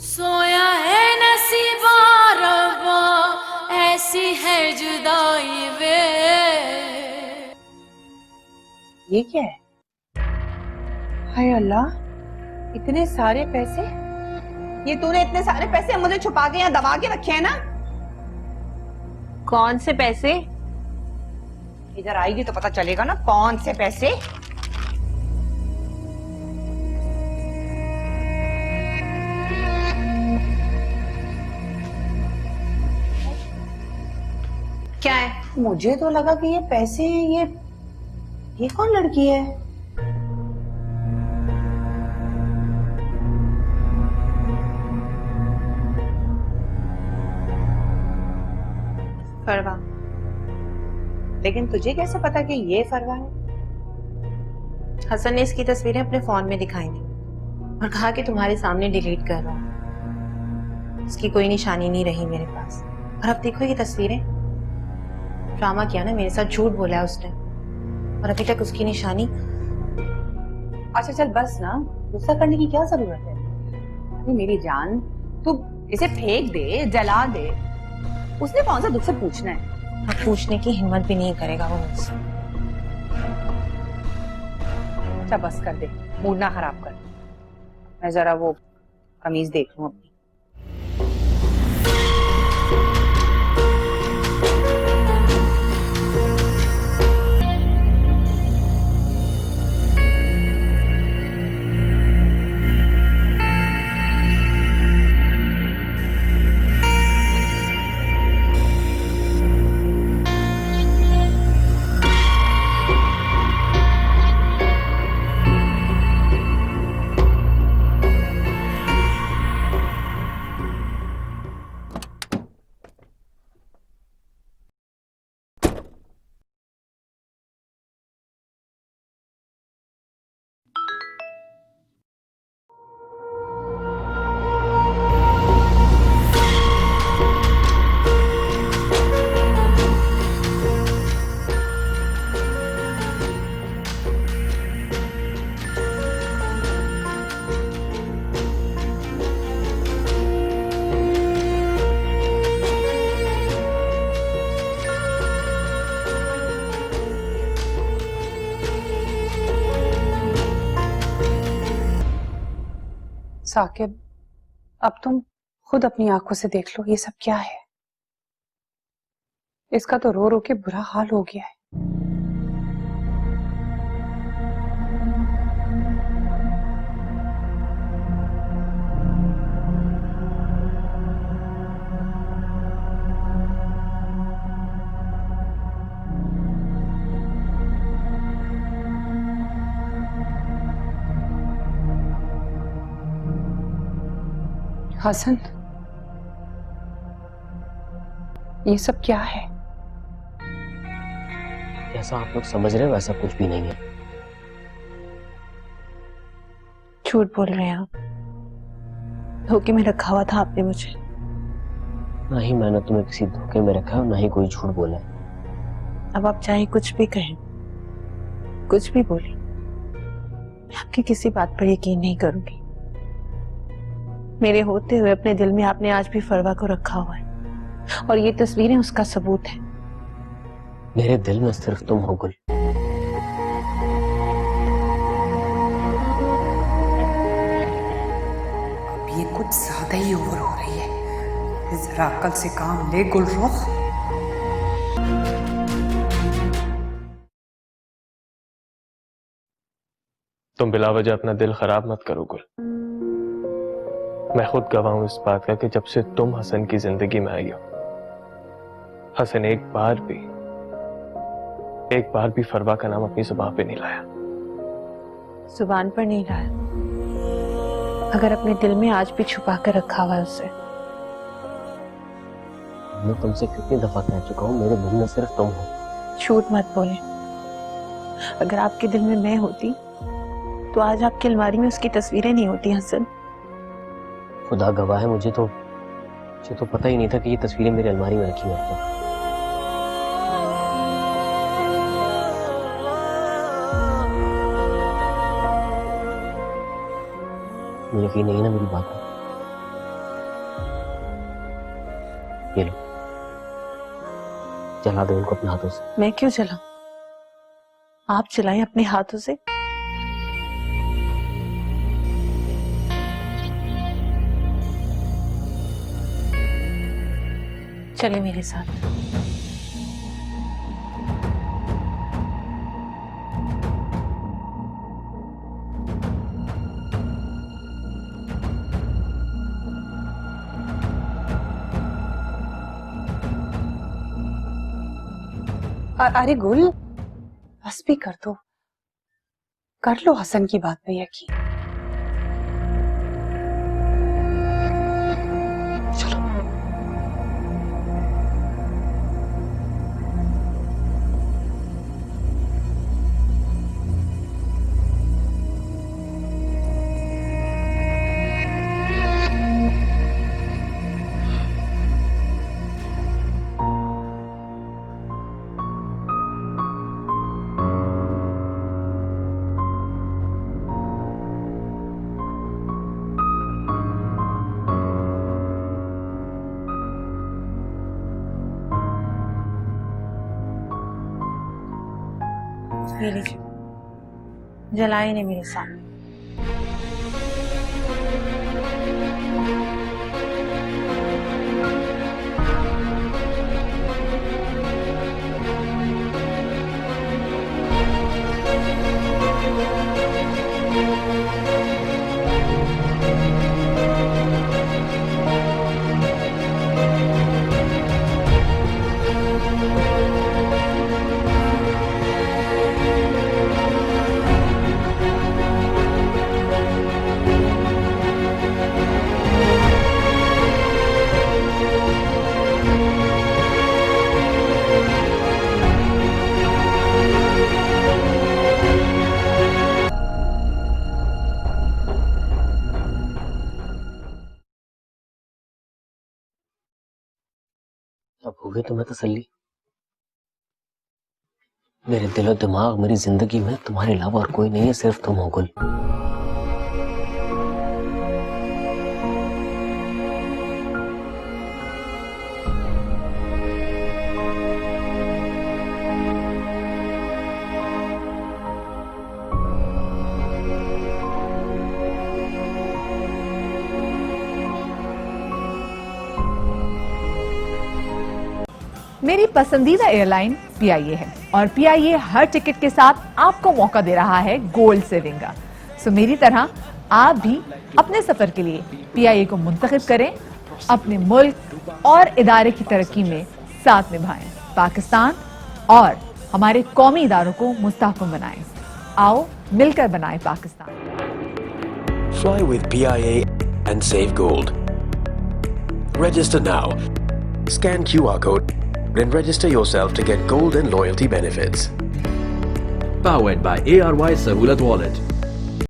सोया है नसीबा रब्बा, ऐसी है जुदाई वे। ये क्या है? हाय अल्लाह, इतने सारे पैसे! ये तूने इतने सारे पैसे मुझे छुपा के यहाँ दबा के रखे हैं ना? कौन से पैसे? इधर आएगी तो पता चलेगा ना कौन से पैसे। क्या है? मुझे तो लगा कि ये पैसे, ये कौन लड़की है? फरवा। लेकिन तुझे कैसे पता कि ये फरवा है? हसन ने इसकी तस्वीरें अपने फोन में दिखाई थी और कहा कि तुम्हारे सामने डिलीट कर रहा हूं। इसकी कोई निशानी नहीं रही मेरे पास। और अब देखो ये तस्वीरें। ड्रामा किया ना, मेरे साथ झूठ बोला है उसने और अभी तक उसकी निशानी। अच्छा चल बस ना, गुस्सा करने की क्या जरूरत है? अरे मेरी जान, तू इसे फेंक दे, जला दे। उसने कौन सा तुझसे पूछना है? अब पूछने की हिम्मत भी नहीं करेगा वो मुझसे। अच्छा बस कर दे, मूड ना खराब कर। मैं जरा वो कमीज देख लूं अपनी। साकिब, अब तुम खुद अपनी आंखों से देख लो, ये सब क्या है? इसका तो रो रो के बुरा हाल हो गया है। हसन, ये सब क्या है? जैसा आप लोग समझ रहे हो वैसा कुछ भी नहीं है। झूठ बोल रहे हैं आप। धोखे में रखा हुआ था आपने मुझे। ना ही मैंने तुम्हें किसी धोखे में रखा है, ना ही कोई झूठ बोला है। अब आप चाहे कुछ भी कहें, कुछ भी बोले, मैं आपकी किसी बात पर यकीन नहीं करूंगी। मेरे होते हुए अपने दिल में आपने आज भी फरवा को रखा हुआ है और ये तस्वीरें उसका सबूत है। मेरे दिल में सिर्फ तुम हो गुल। अब ये कुछ ज्यादा ही ओवर हो रही है। जरा अक्ल से काम ले गुलरुख। तुम बिला वजह अपना दिल खराब मत करो गुल। मैं खुद गवाह हूं इस बात का कि जब से तुम हसन की जिंदगी में आई हो, हसन एक बार भी फरवा का नाम अपनी जुबान पे नहीं लाया। जुबान पर नहीं लाया, अगर अपने दिल में आज भी छुपा कर रखा हुआ है उसे। मैं तुमसे कितनी दफा कह चुका हूं, मेरे दिल में सिर्फ तुम हो। झूठ मत बोले। अगर आपके दिल में मैं होती तो आज आपकी अलमारी में उसकी तस्वीरें नहीं होती हसन। खुदा गवाह है, मुझे तो पता ही नहीं था कि ये तस्वीरें मेरी अलमारी में रखी हुई हैं। मुझे यकीन नहीं है ना मेरी बात है। ये लो, जला दो उनको अपने हाथों से। मैं क्यों जलाऊं? आप जलाएं अपने हाथों से। चले मेरे साथ। अरे गुल, बस भी कर दो, कर लो हसन की बात पे यकीन। चलो। ये लीजिए, जलाए नहीं मेरे सामने। अब हो गई तुम्हें तसल्ली? मेरे दिल और दिमाग, मेरी जिंदगी में तुम्हारे अलावा और कोई नहीं है, सिर्फ तुम हो गुल। मेरी पसंदीदा एयरलाइन पीआईए है और पीआईए हर टिकट के साथ आपको मौका दे रहा है गोल्ड सेविंग का। सो मेरी तरह आप भी अपने सफर के लिए पीआईए को मुंतखब करें, अपने मुल्क और इदारे की तरक्की में साथ निभाएं, पाकिस्तान और हमारे कौमी इदारों को मुस्तहकम बनाएं। आओ मिलकर बनाएं Pakistan. Fly with PIA and save gold. Register now. Scan QR code and register yourself to get gold and loyalty benefits. Powered by ARY Sahulat Wallet.